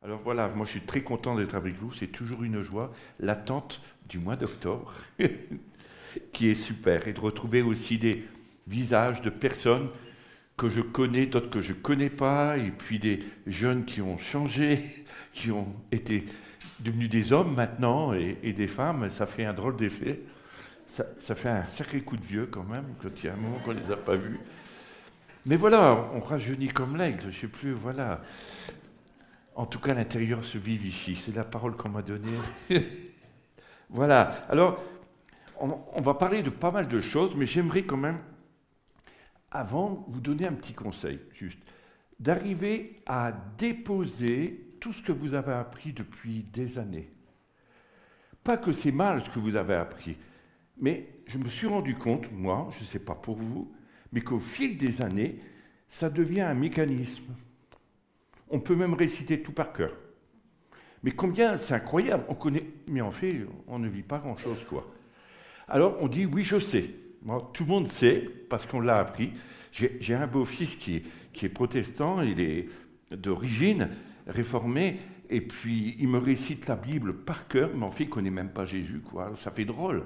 Alors voilà, moi je suis très content d'être avec vous, c'est toujours une joie, l'attente du mois d'octobre, qui est super, et de retrouver aussi des visages de personnes que je connais, d'autres que je ne connais pas, et puis des jeunes qui ont changé, qui ont été devenus des hommes maintenant, et des femmes, ça fait un drôle d'effet. Ça fait un sacré coup de vieux quand même, quand il y a un moment qu'on ne les a pas vus. Mais voilà, on rajeunit comme l'aigle, je ne sais plus, voilà. En tout cas, l'intérieur se vivifie. C'est la parole qu'on m'a donnée. Voilà. Alors, on va parler de pas mal de choses, mais j'aimerais quand même, avant, vous donner un petit conseil, juste. D'arriver à déposer tout ce que vous avez appris depuis des années. Pas que c'est mal ce que vous avez appris, mais je me suis rendu compte, moi, je ne sais pas pour vous, mais qu'au fil des années, ça devient un mécanisme. On peut même réciter tout par cœur. Mais combien, c'est incroyable, on connaît, mais en fait, on ne vit pas grand-chose, quoi. Alors, on dit, oui, je sais. Moi, tout le monde sait, parce qu'on l'a appris. J'ai un beau-fils qui est protestant, il est d'origine réformée, et puis il me récite la Bible par cœur, mais en fait, il ne connaît même pas Jésus, quoi. Ça fait drôle.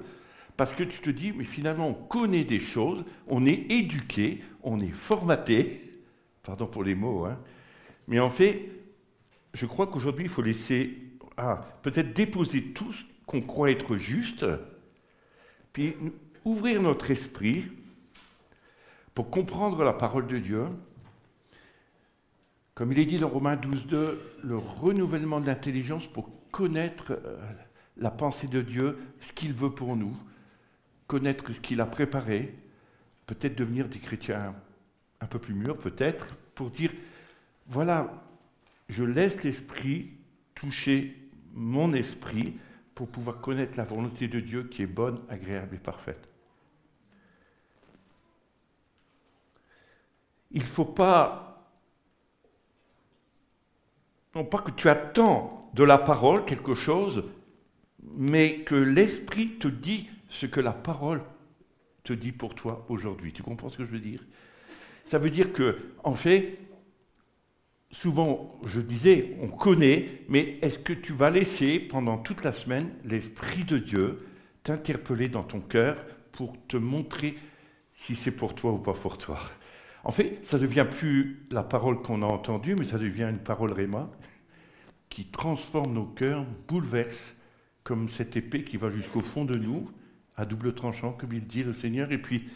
Parce que tu te dis, mais finalement, on connaît des choses, on est éduqué, on est formaté, pardon pour les mots, hein, mais en fait, je crois qu'aujourd'hui, il faut laisser, peut-être déposer tout ce qu'on croit être juste, puis ouvrir notre esprit pour comprendre la parole de Dieu. Comme il est dit dans Romains 12,2, le renouvellement de l'intelligence pour connaître la pensée de Dieu, ce qu'il veut pour nous, connaître ce qu'il a préparé, peut-être devenir des chrétiens un peu plus mûrs, peut-être, pour dire, voilà, je laisse l'Esprit toucher mon esprit pour pouvoir connaître la volonté de Dieu qui est bonne, agréable et parfaite. Il ne faut pas, non pas que tu attends de la parole quelque chose, mais que l'Esprit te dit ce que la parole te dit pour toi aujourd'hui. Tu comprends ce que je veux dire? Ça veut dire que, en fait, souvent, je disais, on connaît, mais est-ce que tu vas laisser pendant toute la semaine l'Esprit de Dieu t'interpeller dans ton cœur pour te montrer si c'est pour toi ou pas pour toi? En fait, ça ne devient plus la parole qu'on a entendue, mais ça devient une parole réma qui transforme nos cœurs, bouleverse, comme cette épée qui va jusqu'au fond de nous, à double tranchant, comme il dit le Seigneur, et puis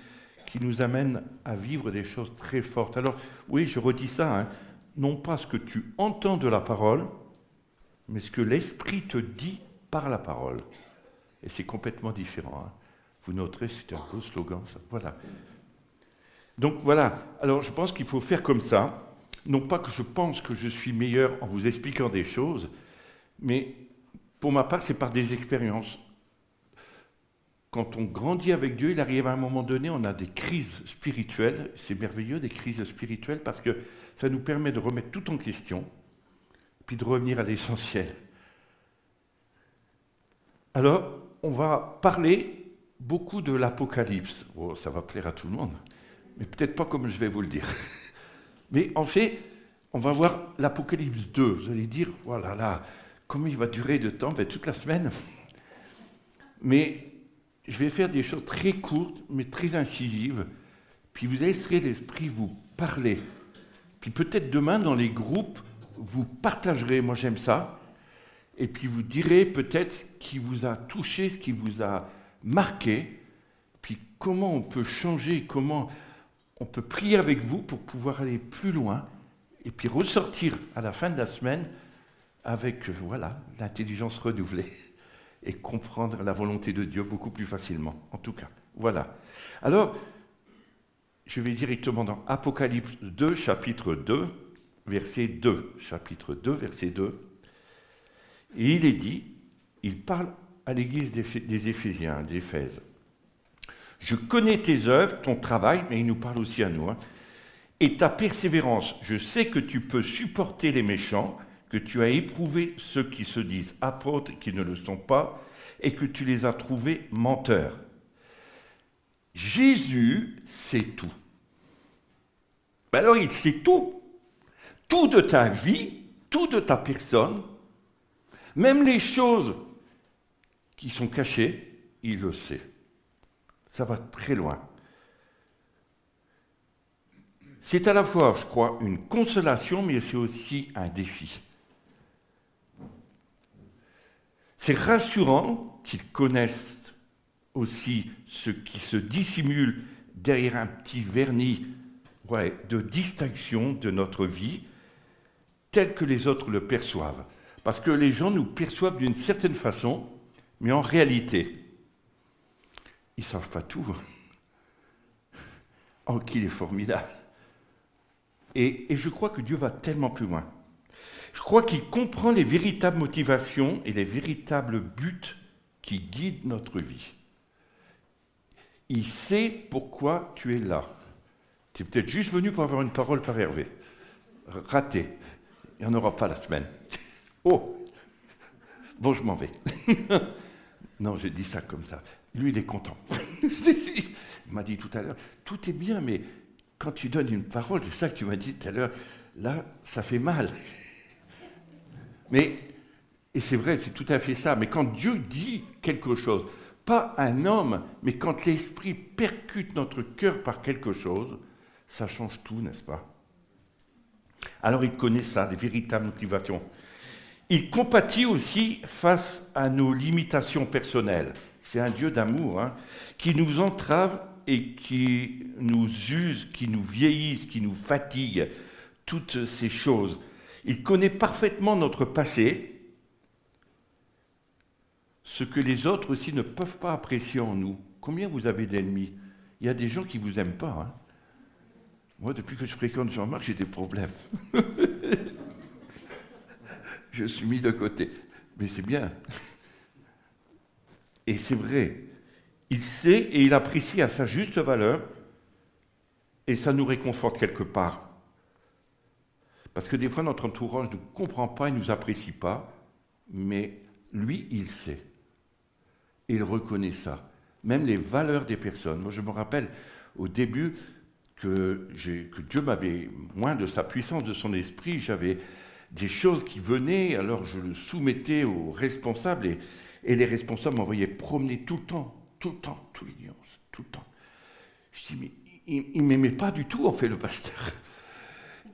qui nous amène à vivre des choses très fortes. Alors, oui, je redis ça, hein, non pas ce que tu entends de la parole, mais ce que l'Esprit te dit par la parole. Et c'est complètement différent. Hein. Vous noterez, c'est un beau slogan, ça. Voilà. Donc voilà, alors je pense qu'il faut faire comme ça. Non pas que je pense que je suis meilleur en vous expliquant des choses, mais pour ma part, c'est par des expériences. Quand on grandit avec Dieu, il arrive à un moment donné, on a des crises spirituelles. C'est merveilleux, des crises spirituelles, parce que ça nous permet de remettre tout en question, puis de revenir à l'essentiel. Alors, on va parler beaucoup de l'Apocalypse. Oh, ça va plaire à tout le monde, mais peut-être pas comme je vais vous le dire. Mais en fait, on va voir l'Apocalypse 2. Vous allez dire, voilà, là, comment il va durer de temps? Toute la semaine. Mais je vais faire des choses très courtes, mais très incisives. Puis vous laisserez l'Esprit vous parler. Puis peut-être demain, dans les groupes, vous partagerez, moi j'aime ça, et puis vous direz peut-être ce qui vous a touché, ce qui vous a marqué, puis comment on peut changer, comment on peut prier avec vous pour pouvoir aller plus loin, et puis ressortir à la fin de la semaine avec, voilà, l'intelligence renouvelée, et comprendre la volonté de Dieu beaucoup plus facilement, en tout cas. Voilà. Alors, je vais directement dans Apocalypse 2, chapitre 2, verset 2. Chapitre 2, verset 2. Et il est dit, il parle à l'église des Éphésiens, d'Éphèse. Je connais tes œuvres, ton travail, mais il nous parle aussi à nous, hein, et ta persévérance. Je sais que tu peux supporter les méchants, que tu as éprouvé ceux qui se disent apôtres et qui ne le sont pas, et que tu les as trouvés menteurs. Jésus sait tout. Ben alors il sait tout. Tout de ta vie, tout de ta personne, même les choses qui sont cachées, il le sait. Ça va très loin. C'est à la fois, je crois, une consolation, mais c'est aussi un défi. C'est rassurant qu'ils connaissent aussi ce qui se dissimule derrière un petit vernis de distinction de notre vie, tel que les autres le perçoivent. Parce que les gens nous perçoivent d'une certaine façon, mais en réalité, ils ne savent pas tout. Oh, qu'il est formidable. Et je crois que Dieu va tellement plus loin. Je crois qu'il comprend les véritables motivations et les véritables buts qui guident notre vie. Il sait pourquoi tu es là. Tu es peut-être juste venu pour avoir une parole par Hervé. Raté. Il n'y en aura pas la semaine. Oh! Bon, je m'en vais. Non, j'ai dit ça comme ça. Lui, il est content. Il m'a dit tout à l'heure, tout est bien, mais quand tu donnes une parole, c'est ça que tu m'as dit tout à l'heure, là, ça fait mal. Mais, et c'est vrai, c'est tout à fait ça, mais quand Dieu dit quelque chose, pas un homme, mais quand l'Esprit percute notre cœur par quelque chose, ça change tout, n'est-ce pas? Alors il connaît ça, les véritables motivations. Il compatit aussi face à nos limitations personnelles. C'est un Dieu d'amour, hein, qui nous entrave et qui nous use, qui nous vieillisse, qui nous fatigue, toutes ces choses. Il connaît parfaitement notre passé, ce que les autres aussi ne peuvent pas apprécier en nous. Combien vous avez d'ennemis? Il y a des gens qui ne vous aiment pas. Hein. Moi, depuis que je fréquente Jean-Marc, j'ai des problèmes. Je suis mis de côté. Mais c'est bien. Et c'est vrai. Il sait et il apprécie à sa juste valeur et ça nous réconforte quelque part. Parce que des fois, notre entourage ne comprend pas, il ne nous apprécie pas, mais lui, il sait. Et il reconnaît ça. Même les valeurs des personnes. Moi, je me rappelle au début que Dieu m'avait, moins de sa puissance, de son esprit, j'avais des choses qui venaient, alors je le soumettais aux responsables, et les responsables m'envoyaient promener tout le temps, tous les dimanches, tout le temps. Je dis, mais il ne m'aimait pas du tout, en fait, le pasteur.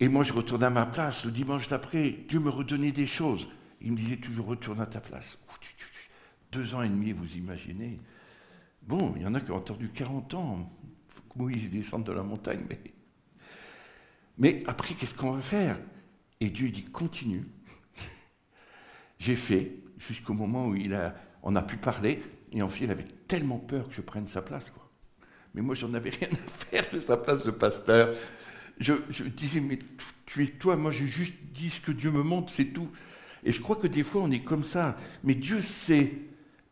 Et moi, je retournais à ma place. Le dimanche d'après, Dieu me redonnait des choses. Il me disait toujours, retourne à ta place. 2 ans et demi, vous imaginez. Bon, il y en a qui ont attendu 40 ans. Il faut que Moïse descende de la montagne. Mais après, qu'est-ce qu'on va faire? Et Dieu dit, continue. J'ai fait, jusqu'au moment où on a pu parler. Et en fait, il avait tellement peur que je prenne sa place, quoi. Mais moi, j'en avais rien à faire de sa place de pasteur. Je disais, mais tu es toi, moi j'ai juste dit ce que Dieu me montre, c'est tout. Et je crois que des fois on est comme ça, mais Dieu sait.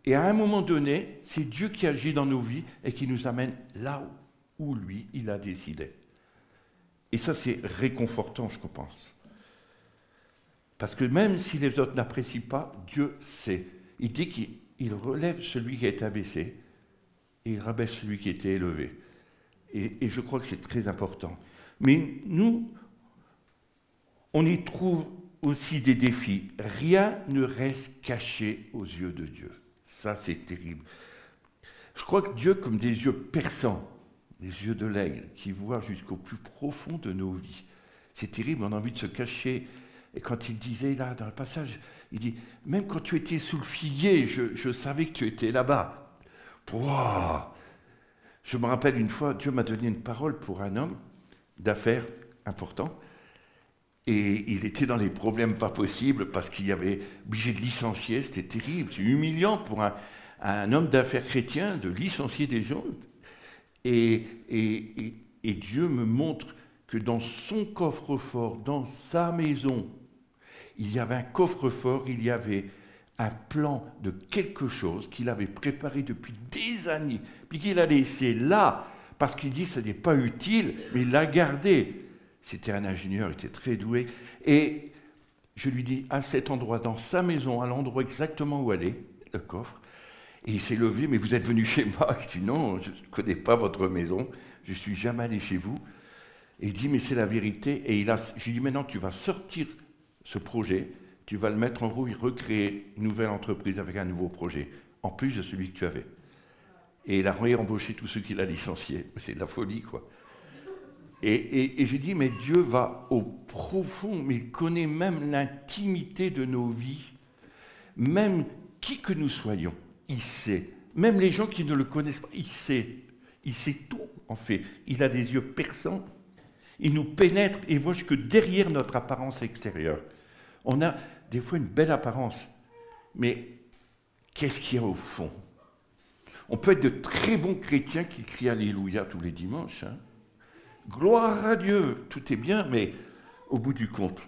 Et à un moment donné, c'est Dieu qui agit dans nos vies et qui nous amène là où lui, il a décidé. Et ça c'est réconfortant, je pense. Parce que même si les autres n'apprécient pas, Dieu sait. Il dit qu'il relève celui qui a été abaissé et il rabaisse celui qui a été élevé. Et je crois que c'est très important. Mais nous, on y trouve aussi des défis. Rien ne reste caché aux yeux de Dieu. Ça, c'est terrible. Je crois que Dieu, comme des yeux perçants, des yeux de l'aigle, qui voient jusqu'au plus profond de nos vies. C'est terrible, on a envie de se cacher. Et quand il disait là, dans le passage, il dit, même quand tu étais sous le figuier, je savais que tu étais là-bas. Pouah. Je me rappelle une fois, Dieu m'a donné une parole pour un homme d'affaires important, et il était dans les problèmes pas possibles parce qu'il y avait obligé de licencier, c'était terrible, c'est humiliant pour un homme d'affaires chrétien de licencier des gens. Et Dieu me montre que dans son coffre-fort, dans sa maison, il y avait un coffre-fort, il y avait un plan de quelque chose qu'il avait préparé depuis des années, puis qu'il a laissé là, parce qu'il dit que ce n'est pas utile, mais il l'a gardé. C'était un ingénieur, il était très doué. Et je lui dis, à cet endroit, dans sa maison, à l'endroit exactement où elle est, le coffre, et il s'est levé, mais vous êtes venu chez moi? Je dis, non, je ne connais pas votre maison, je ne suis jamais allé chez vous. Et il dit, mais c'est la vérité. Et je lui dis, maintenant tu vas sortir ce projet, tu vas le mettre en route et recréer une nouvelle entreprise avec un nouveau projet, en plus de celui que tu avais. Et il a réembauché tous ceux qu'il a licenciés. C'est de la folie, quoi. Et j'ai dit, mais Dieu va au profond, mais il connaît même l'intimité de nos vies, même qui que nous soyons, il sait. Même les gens qui ne le connaissent pas, il sait tout, en fait. Il a des yeux perçants, il nous pénètre et voit que derrière notre apparence extérieure. On a des fois une belle apparence, mais qu'est-ce qu'il y a au fond? On peut être de très bons chrétiens qui crient Alléluia tous les dimanches, hein. Gloire à Dieu, tout est bien, mais au bout du compte,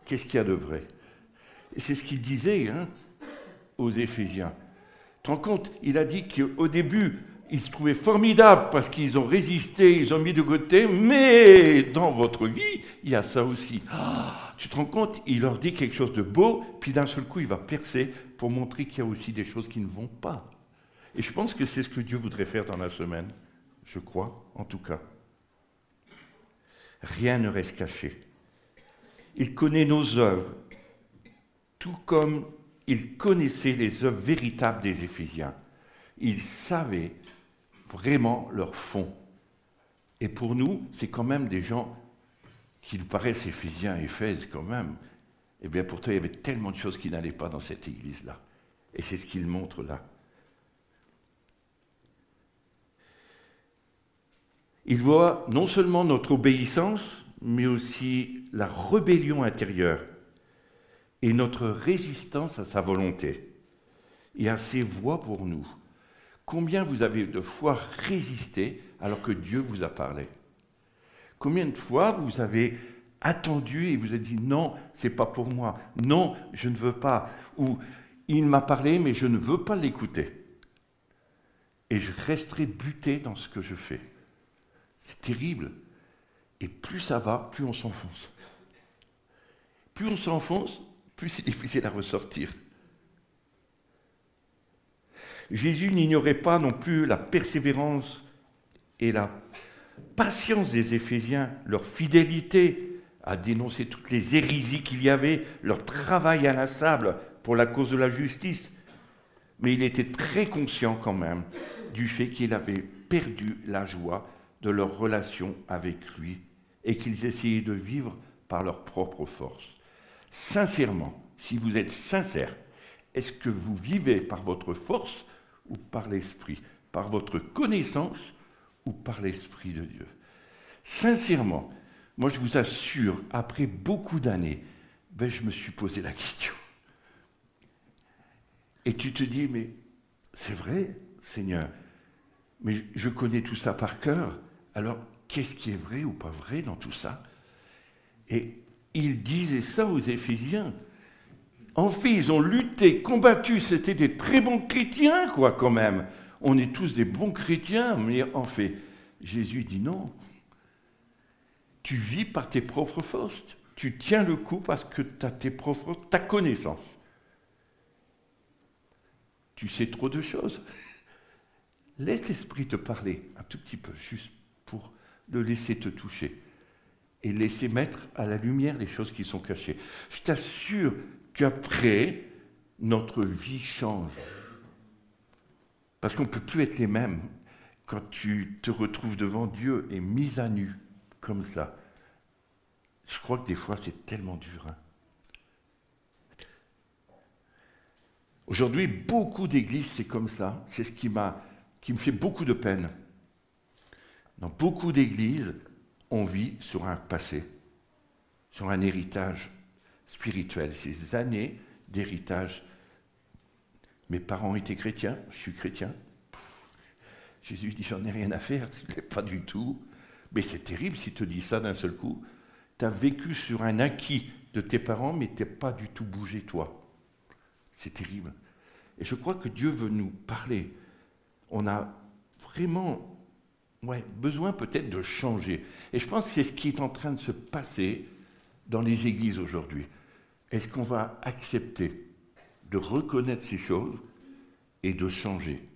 qu'est-ce qu'il y a de vrai? Et c'est ce qu'il disait aux Éphésiens. Tu te rends compte, il a dit qu'au début, ils se trouvaient formidables parce qu'ils ont résisté, ils ont mis de côté, mais dans votre vie, il y a ça aussi. Tu te rends compte, il leur dit quelque chose de beau, puis d'un seul coup, il va percer pour montrer qu'il y a aussi des choses qui ne vont pas. Et je pense que c'est ce que Dieu voudrait faire dans la semaine, je crois, en tout cas. Rien ne reste caché. Il connaît nos œuvres, tout comme il connaissait les œuvres véritables des Éphésiens. Il savait vraiment leur fond. Et pour nous, c'est quand même des gens qui nous paraissent Éphésiens, Éphèse quand même. Eh bien pourtant, il y avait tellement de choses qui n'allaient pas dans cette église-là. Et c'est ce qu'il montre là. Il voit non seulement notre obéissance, mais aussi la rébellion intérieure et notre résistance à sa volonté et à ses voies pour nous. Combien vous avez de fois résisté alors que Dieu vous a parlé? Combien de fois vous avez attendu et vous avez dit non, c'est pas pour moi, non, je ne veux pas, ou il m'a parlé mais je ne veux pas l'écouter. Et je resterai buté dans ce que je fais. C'est terrible. Et plus ça va, plus on s'enfonce. Plus on s'enfonce, plus c'est difficile à ressortir. Jésus n'ignorait pas non plus la persévérance et la patience des Éphésiens, leur fidélité à dénoncer toutes les hérésies qu'il y avait, leur travail inlassable pour la cause de la justice. Mais il était très conscient quand même du fait qu'il avait perdu la joie de leur relation avec lui et qu'ils essayaient de vivre par leur propre force. Sincèrement, si vous êtes sincère, est-ce que vous vivez par votre force ou par l'Esprit, par votre connaissance ou par l'Esprit de Dieu? Sincèrement, moi je vous assure, après beaucoup d'années, je me suis posé la question. Et tu te dis, mais c'est vrai, Seigneur, mais je connais tout ça par cœur, alors qu'est-ce qui est vrai ou pas vrai dans tout ça? Et il disait ça aux Éphésiens. En fait, ils ont lutté, combattu, c'était des très bons chrétiens, quoi, quand même. On est tous des bons chrétiens, mais en fait, Jésus dit non. Tu vis par tes propres forces. Tu tiens le coup parce que tu as ta connaissance. Tu sais trop de choses. Laisse l'Esprit te parler un tout petit peu, juste pour le laisser te toucher et laisser mettre à la lumière les choses qui sont cachées. Je t'assure qu'après, notre vie change. Parce qu'on ne peut plus être les mêmes quand tu te retrouves devant Dieu et mis à nu, comme ça. Je crois que des fois, c'est tellement dur. Aujourd'hui, beaucoup d'églises, c'est comme ça. C'est ce qui me fait beaucoup de peine. Dans beaucoup d'églises, on vit sur un passé, sur un héritage spirituel. Ces années d'héritage. Mes parents étaient chrétiens, je suis chrétien. Jésus dit, j'en ai rien à faire, pas du tout. Mais c'est terrible s'il te dit ça d'un seul coup. Tu as vécu sur un acquis de tes parents, mais tu n'es pas du tout bougé toi. C'est terrible. Et je crois que Dieu veut nous parler. On a vraiment besoin peut-être de changer. Et je pense que c'est ce qui est en train de se passer dans les églises aujourd'hui. Est-ce qu'on va accepter de reconnaître ces choses et de changer?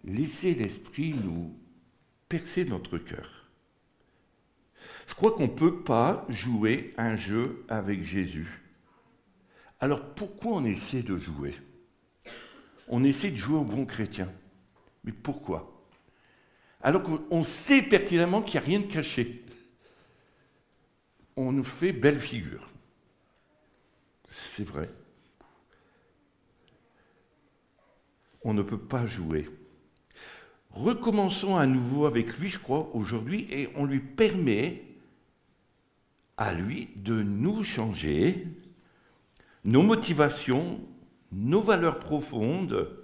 Laisser l'Esprit nous percer notre cœur. Je crois qu'on ne peut pas jouer un jeu avec Jésus. Alors pourquoi on essaie de jouer? On essaie de jouer au bon chrétien. Mais pourquoi? Alors qu'on sait pertinemment qu'il n'y a rien de caché. On nous fait belle figure. C'est vrai. On ne peut pas jouer. Recommençons à nouveau avec lui, je crois, aujourd'hui, et on lui permet, à lui, de nous changer, nos motivations, nos valeurs profondes,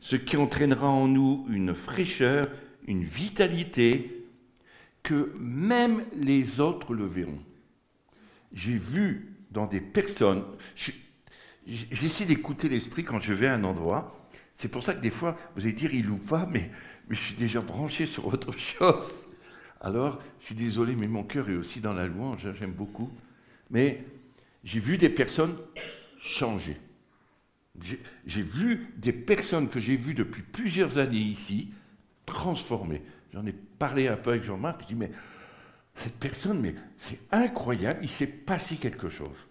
ce qui entraînera en nous une fraîcheur, une vitalité, que même les autres le verront. J'ai vu dans des personnes, j'essaie d'écouter l'esprit quand je vais à un endroit, c'est pour ça que des fois, vous allez dire il ou pas, mais je suis déjà branché sur autre chose. Alors, je suis désolé, mais mon cœur est aussi dans la louange, j'aime beaucoup. Mais j'ai vu des personnes changer. J'ai vu des personnes que j'ai vues depuis plusieurs années ici, transformées. J'en ai parlé un peu avec Jean-Marc, je dis, mais cette personne, mais c'est incroyable, il s'est passé quelque chose.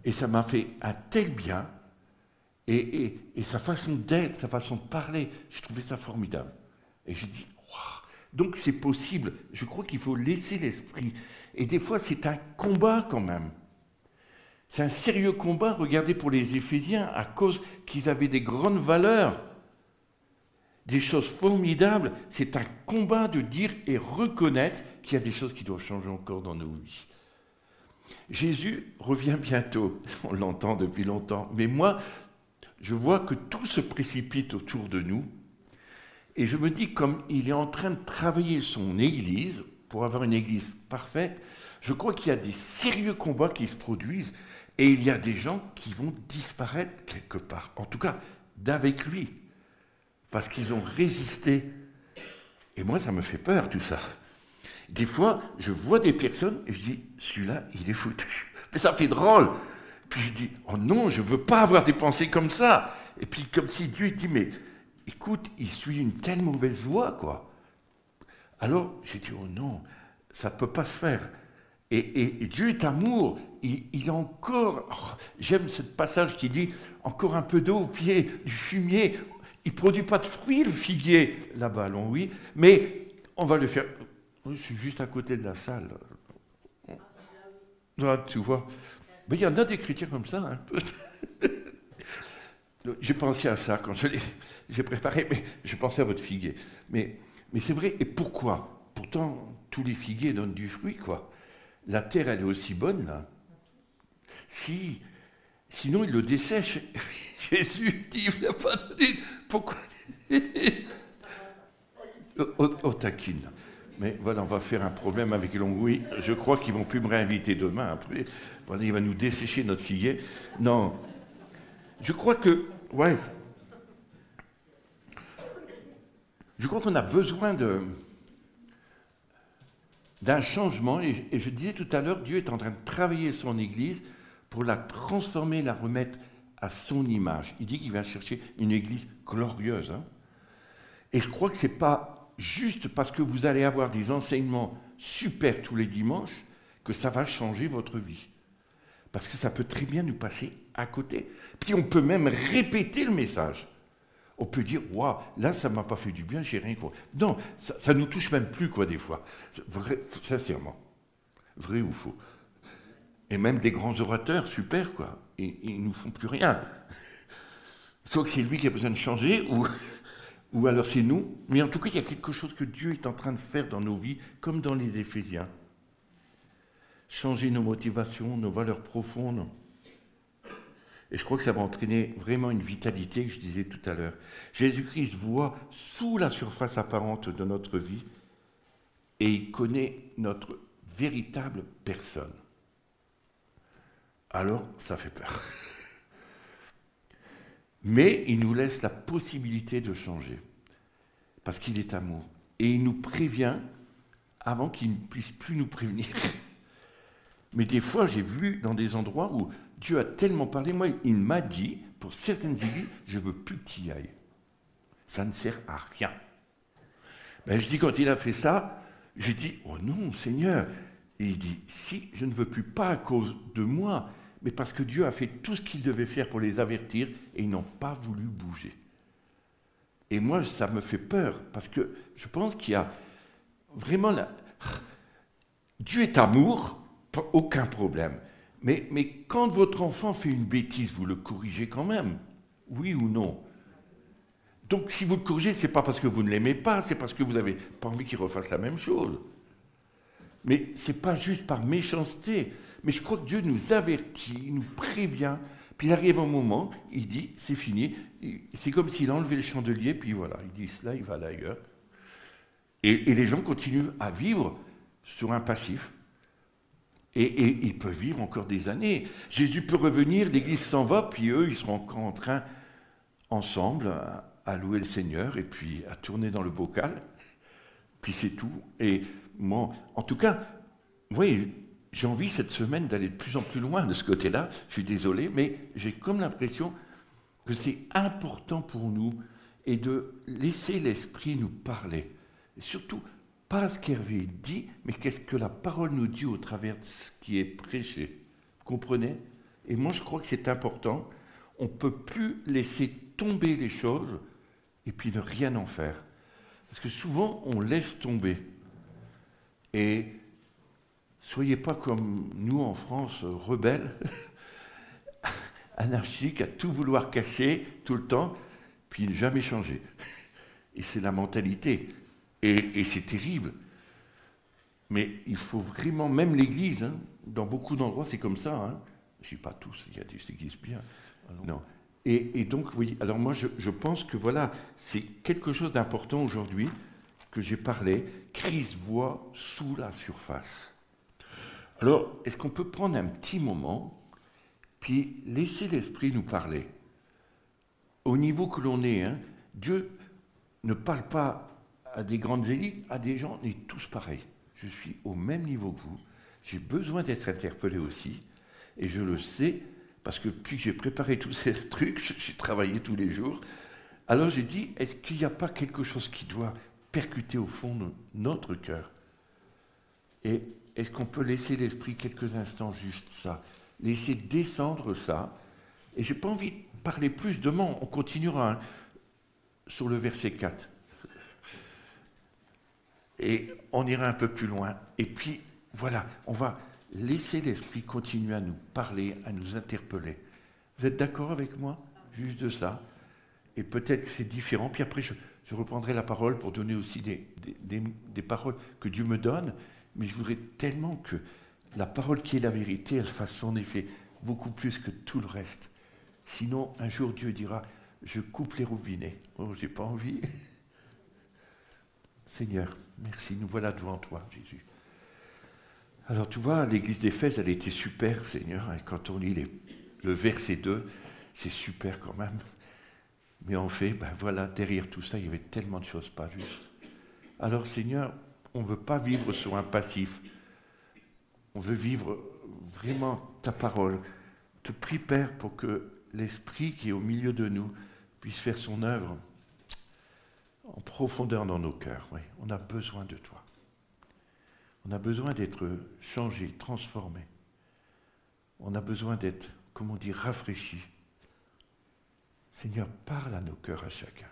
Et ça m'a fait un tel bien, et sa façon d'être, sa façon de parler, j'ai trouvé ça formidable. Et j'ai dit, waouh, donc c'est possible, je crois qu'il faut laisser l'esprit. Et des fois, c'est un combat quand même. C'est un sérieux combat, regardez pour les Éphésiens, à cause qu'ils avaient des grandes valeurs, des choses formidables. C'est un combat de dire et reconnaître qu'il y a des choses qui doivent changer encore dans nos vies. Jésus revient bientôt, on l'entend depuis longtemps, mais moi, je vois que tout se précipite autour de nous, et je me dis, comme il est en train de travailler son Église, pour avoir une Église parfaite, je crois qu'il y a des sérieux combats qui se produisent, et il y a des gens qui vont disparaître quelque part, en tout cas d'avec lui, parce qu'ils ont résisté. Et moi, ça me fait peur, tout ça. Des fois, je vois des personnes, et je dis, celui-là, il est foutu. Mais ça fait drôle. Puis je dis, oh non, je ne veux pas avoir des pensées comme ça. Et puis comme si Dieu dit, mais écoute, il suit une telle mauvaise voie, quoi. Alors j'ai dit, oh non, ça ne peut pas se faire. Et Dieu est amour, il a encore, oh, j'aime ce passage qui dit, encore un peu d'eau au pied du fumier. Il ne produit pas de fruits, le figuier, là-bas, allons, oui, mais on va le faire. Je suis juste à côté de la salle. Là, tu vois. Mais il y en a des chrétiens comme ça. Hein. J'ai pensé à ça quand j'ai préparé, mais j'ai pensé à votre figuier. Mais c'est vrai, et pourquoi? Pourtant, tous les figuiers donnent du fruit, quoi. La terre, elle est aussi bonne, là. Sinon, il le dessèche. Jésus dit, il n'a pas donné. Pourquoi? Au taquine. Mais voilà, on va faire un problème avec l'ongouille. Je crois qu'ils ne vont plus me réinviter demain. Après, voilà, il va nous dessécher notre figuier. Non. Je crois que, ouais. Je crois qu'on a besoin d'un changement. Et je disais tout à l'heure, Dieu est en train de travailler son Église pour la transformer, la remettre à son image. Il dit qu'il va chercher une Église glorieuse. Hein. Et je crois que ce n'est pas juste parce que vous allez avoir des enseignements super tous les dimanches que ça va changer votre vie. Parce que ça peut très bien nous passer à côté. Puis on peut même répéter le message. On peut dire, waouh, là ça ne m'a pas fait du bien, j'ai rien compris. Non, ça ne nous touche même plus, quoi, des fois. Vrai, sincèrement. Vrai ou faux. Et même des grands orateurs, super, quoi. Et ils ne nous font plus rien. Soit que c'est lui qui a besoin de changer, ou alors c'est nous. Mais en tout cas, il y a quelque chose que Dieu est en train de faire dans nos vies, comme dans les Éphésiens. Changer nos motivations, nos valeurs profondes. Et je crois que ça va entraîner vraiment une vitalité que je disais tout à l'heure. Jésus-Christ voit sous la surface apparente de notre vie et il connaît notre véritable personne. Alors, ça fait peur. Mais il nous laisse la possibilité de changer, parce qu'il est amour. Et il nous prévient avant qu'il ne puisse plus nous prévenir. Mais des fois, j'ai vu dans des endroits où Dieu a tellement parlé, moi, il m'a dit, pour certaines églises, je ne veux plus que tu y ailles. Ça ne sert à rien. Ben, je dis, quand il a fait ça, J'ai dit, oh non, Seigneur. Et il dit, si, je ne veux plus, pas à cause de moi, mais parce que Dieu a fait tout ce qu'il devait faire pour les avertir et ils n'ont pas voulu bouger. Et moi, ça me fait peur, parce que je pense qu'il y a vraiment... Dieu est amour, aucun problème. Mais quand votre enfant fait une bêtise, vous le corrigez quand même, oui ou non? Donc si vous le corrigez, ce n'est pas parce que vous ne l'aimez pas, c'est parce que vous n'avez pas envie qu'il refasse la même chose. Mais ce n'est pas juste par méchanceté. Mais je crois que Dieu nous avertit, nous prévient. Puis il arrive un moment, il dit, c'est fini. C'est comme s'il enlevait le chandelier, puis voilà, il dit cela, il va ailleurs. Et les gens continuent à vivre sur un passif. Et ils peuvent vivre encore des années. Jésus peut revenir, l'Église s'en va, puis eux, ils seront encore en train, ensemble, à louer le Seigneur, et puis à tourner dans le bocal. Puis c'est tout. Et moi, en tout cas, vous voyez, j'ai envie cette semaine d'aller de plus en plus loin de ce côté-là. Je suis désolé, mais j'ai comme l'impression que c'est important pour nous et de laisser l'Esprit nous parler. Et surtout, pas ce qu'Hervé dit, mais qu'est-ce que la parole nous dit au travers de ce qui est prêché. Vous comprenez? Et moi, je crois que c'est important. On ne peut plus laisser tomber les choses et puis ne rien en faire. Parce que souvent, on laisse tomber. Et soyez pas comme nous en France, rebelles, anarchiques, à tout vouloir casser tout le temps, puis ne jamais changer. Et c'est la mentalité. Et c'est terrible. Mais il faut vraiment, même l'Église, hein, dans beaucoup d'endroits, c'est comme ça. Hein. Je ne dis pas tous, il y a des églises bien. Non. Et donc, oui, alors moi, je pense que voilà, c'est quelque chose d'important aujourd'hui que j'ai parlé. Christ voit sous la surface. Alors, est-ce qu'on peut prendre un petit moment, puis laisser l'Esprit nous parler? Au niveau que l'on est, hein, Dieu ne parle pas à des grandes élites, à des gens, on est tous pareils. Je suis au même niveau que vous. J'ai besoin d'être interpellé aussi, et je le sais, parce que depuis que j'ai préparé tous ces trucs, j'ai travaillé tous les jours, alors j'ai dit, est-ce qu'il n'y a pas quelque chose qui doit percuter au fond de notre cœur? Et est-ce qu'on peut laisser l'Esprit quelques instants juste ça? Laisser descendre ça. Et je n'ai pas envie de parler plus. Demain, on continuera hein, sur le verset 4. Et on ira un peu plus loin. Et puis, voilà, on va laisser l'Esprit continuer à nous parler, à nous interpeller. Vous êtes d'accord avec moi? Juste de ça. Et peut-être que c'est différent. Puis après, je reprendrai la parole pour donner aussi des paroles que Dieu me donne. Mais je voudrais tellement que la parole qui est la vérité, elle fasse son effet beaucoup plus que tout le reste. Sinon, un jour, Dieu dira, je coupe les robinets. Oh, j'ai pas envie. Seigneur, merci, nous voilà devant toi, Jésus. Alors, tu vois, l'église d'Éphèse, elle était super, Seigneur. Et quand on lit le verset 2, c'est super quand même. Mais en fait, ben voilà, derrière tout ça, il y avait tellement de choses pas justes. Alors, Seigneur, on ne veut pas vivre sur un passif. On veut vivre vraiment ta parole. Te prie, Père, pour que l'Esprit qui est au milieu de nous puisse faire son œuvre en profondeur dans nos cœurs. Oui, on a besoin de toi. On a besoin d'être changé, transformé. On a besoin d'être, comment dire, rafraîchi. Seigneur, parle à nos cœurs à chacun.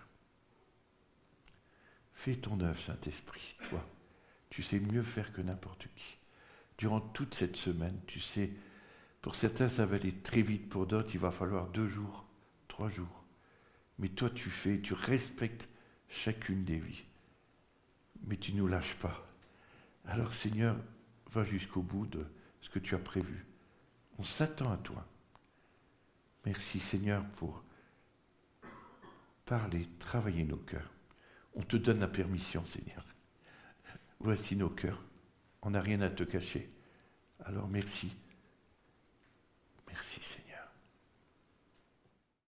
Fais ton œuvre, Saint-Esprit, toi. Tu sais mieux faire que n'importe qui. Durant toute cette semaine, tu sais, pour certains, ça va aller très vite, pour d'autres, il va falloir 2 jours, 3 jours. Mais toi, tu fais, tu respectes chacune des vies. Mais tu ne nous lâches pas. Alors, Seigneur, va jusqu'au bout de ce que tu as prévu. On s'attend à toi. Merci, Seigneur, pour parler, travailler nos cœurs. On te donne la permission, Seigneur. Voici nos cœurs. On n'a rien à te cacher. Alors merci